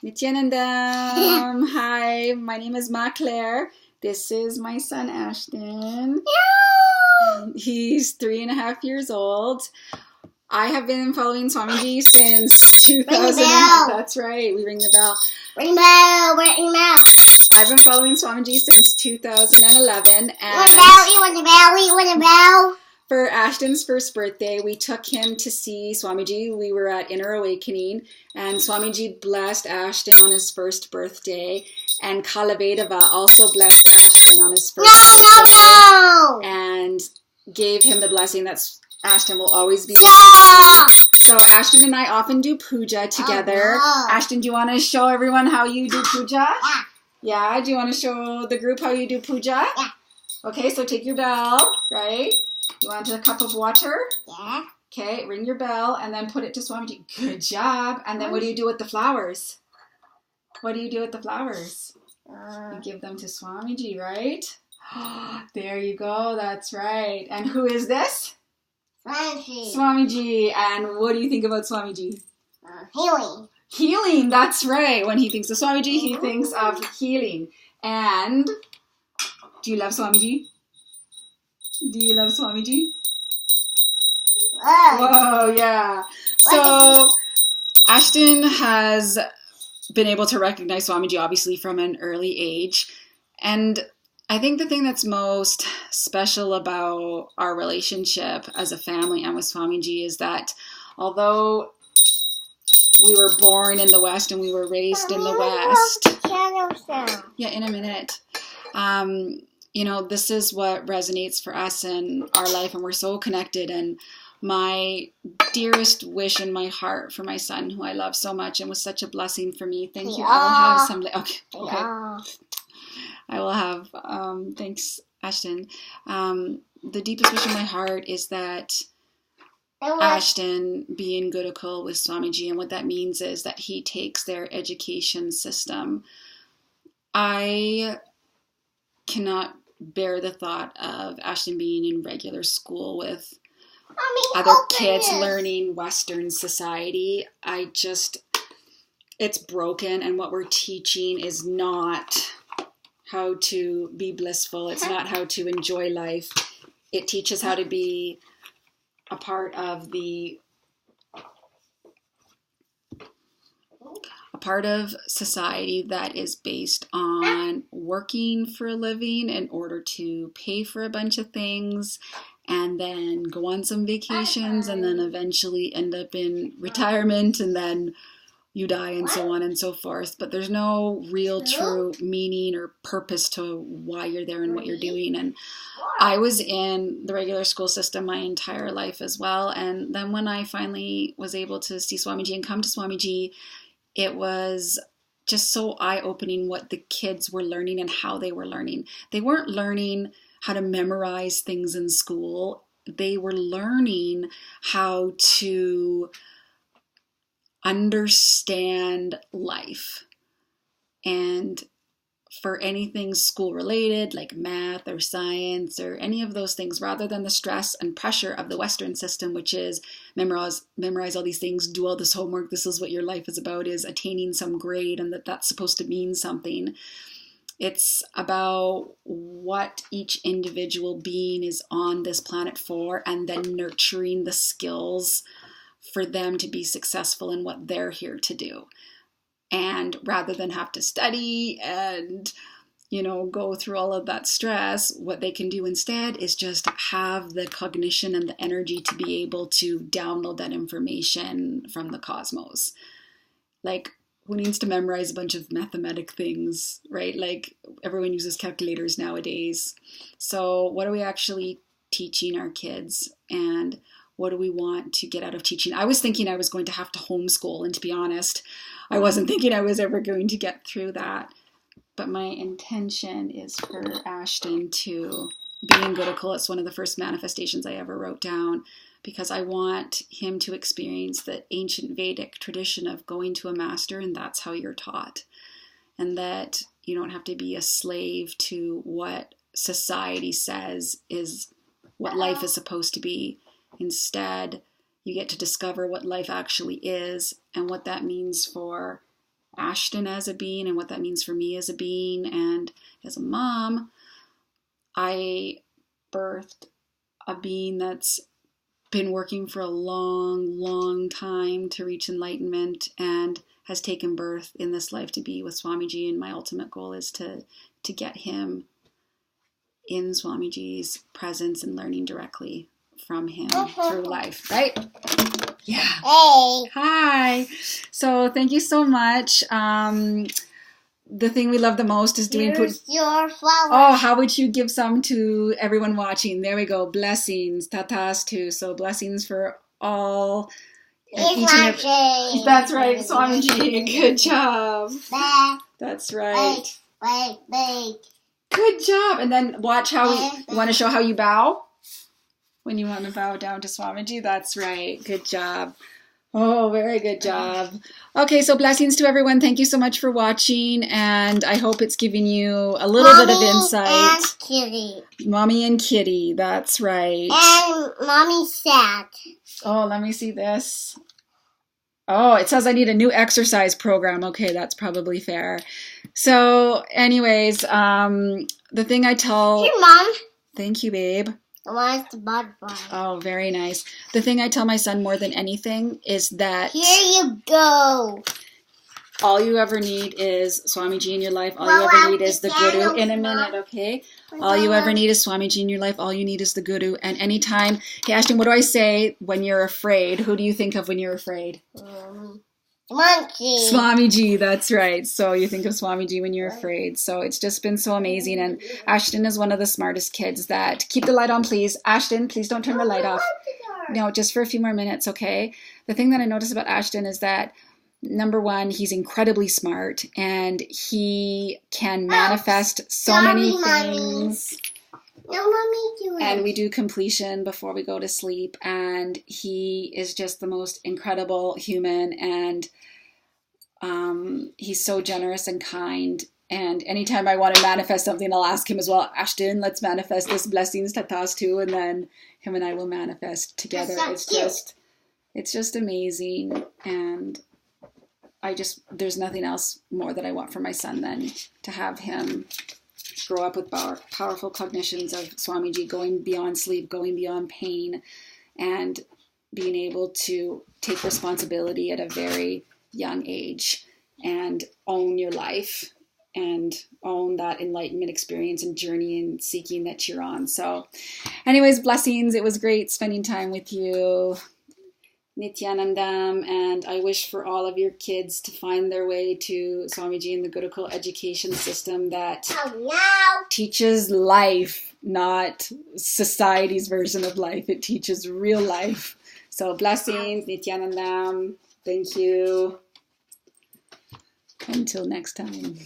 Nityanandam. Hi, my name is Ma Claire. This is my son Ashton. He's 3.5 years old. I have been following Swamiji since 2000. That's right, we ring the bell. Ring bell, ring bell. I've been following Swamiji since 2011. And you want the bell. For Ashton's first birthday, we took him to see Swamiji. We were at Inner Awakening, and Swamiji blessed Ashton on his first birthday, and Kalavedava also blessed Ashton on his first birthday, and gave him the blessing that Ashton will always be. So Ashton and I often do puja together. Ashton, do you want to show everyone how you do puja? Yeah, do you want to show the group how you do puja? Yeah. Okay, so take your bell, right? You want a cup of water? Yeah. Okay, ring your bell and then put it to Swamiji. Good job. And then what do you do with the flowers? What do you do with the flowers? You give them to Swamiji, right? There you go. That's right. And who is this? Swamiji. Swamiji. And what do you think about Swamiji? Healing. Healing. That's right. When he thinks of Swamiji, he thinks of healing. And do you love Swamiji? Do you love Swamiji? Whoa, yeah. So Ashton has been able to recognize Swamiji obviously from an early age. And I think the thing that's most special about our relationship as a family and with Swamiji is that although we were born in the West and we were raised in the West. Yeah, in a minute. You know, this is what resonates for us in our life, and we're so connected. And my dearest wish in my heart for my son, who I love so much and was such a blessing for me. Thank you. I will have some. Okay. I will have. Thanks, Ashton. The deepest wish in my heart is that Ashton be in Gurukul with Swamiji, and what that means is that he takes their education system. I cannot bear the thought of Ashton being in regular school with other kids learning Western society. It's broken, and what we're teaching is not how to be blissful. It's not how to enjoy life. It teaches how to be a part of society that is based on working for a living in order to pay for a bunch of things and then go on some vacations and then eventually end up in retirement and then you die and so on and so forth. But there's no real true meaning or purpose to why you're there and what you're doing. And I was in the regular school system my entire life as well. And then when I finally was able to see Swamiji and come to Swamiji, it was just so eye-opening what the kids were learning and how they were learning. They weren't learning how to memorize things in school. They were learning how to understand life. And for anything school related, like math or science or any of those things, rather than the stress and pressure of the Western system, which is memorize all these things, do all this homework, this is what your life is about, is attaining some grade and that's supposed to mean something. It's about what each individual being is on this planet for, and then nurturing the skills for them to be successful in what they're here to do. And rather than have to study and, go through all of that stress, what they can do instead is just have the cognition and the energy to be able to download that information from the cosmos. Like, who needs to memorize a bunch of mathematic things, right? Like, everyone uses calculators nowadays. So what are we actually teaching our kids? And what do we want to get out of teaching? I was thinking I was going to have to homeschool, and to be honest, I wasn't thinking I was ever going to get through that. But my intention is for Ashton to be in Gurukul. It's one of the first manifestations I ever wrote down, because I want him to experience the ancient Vedic tradition of going to a master, and that's how you're taught. And that you don't have to be a slave to what society says is what life is supposed to be. Instead, you get to discover what life actually is and what that means for Ashton as a being and what that means for me as a being. And as a mom, I birthed a being that's been working for a long, long time to reach enlightenment and has taken birth in this life to be with Swamiji. And my ultimate goal is to get him in Swamiji's presence and learning directly from him through life, right? Yeah. Hey. Hi. So thank you so much. The thing we love the most is doing Here's your flower. Oh, how would you give some to everyone watching? There we go. Blessings. Tatastu. So blessings for all. Each and every. That's right, Swamiji. Good job. That's right. Big. Good job. And then watch how you want to show how you bow? When you want to bow down to Swamiji? That's right. Good job. Oh, very good job. Okay, so blessings to everyone. Thank you so much for watching, and I hope it's giving you a little bit of insight. And Kitty. Mommy and Kitty, that's right. And Mommy sat. Oh, let me see this. Oh, it says I need a new exercise program. Okay, that's probably fair. So, anyways, the thing I tell... Here, Mom. Thank you, babe. I want the butterfly. Oh, very nice. The thing I tell my son more than anything is that... Here you go. All you ever need is Swamiji in your life. All you ever need is the Guru. In a minute, okay? All you ever need is Swamiji in your life. All you need is the Guru. And anytime... Hey, Ashton, what do I say when you're afraid? Who do you think of when you're afraid? Monkey. Swamiji, that's right. So you think of Swamiji when you're afraid. So it's just been so amazing. And Ashton is one of the smartest kids that... Keep the light on, please. Ashton, please don't turn the light off. No, just for a few more minutes, okay? The thing that I notice about Ashton is that, number one, he's incredibly smart. And he can manifest so many things. No, Mommy, do it. And we do completion before we go to sleep. And he is just the most incredible human. And he's so generous and kind. And anytime I want to manifest something, I'll ask him as well, Ashton, let's manifest this blessings tatastu. And then him and I will manifest together. It's just amazing. And there's nothing else more that I want for my son than to have him grow up with powerful cognitions of Swamiji, going beyond sleep, going beyond pain, and being able to take responsibility at a very young age and own your life and own that enlightenment experience and journey and seeking that you're on. So anyways, blessings. It was great spending time with you. Nityanandam, and I wish for all of your kids to find their way to Swamiji and the Gurukul education system that teaches life, not society's version of life. It teaches real life. So blessings, Nityanandam. Thank you. Until next time.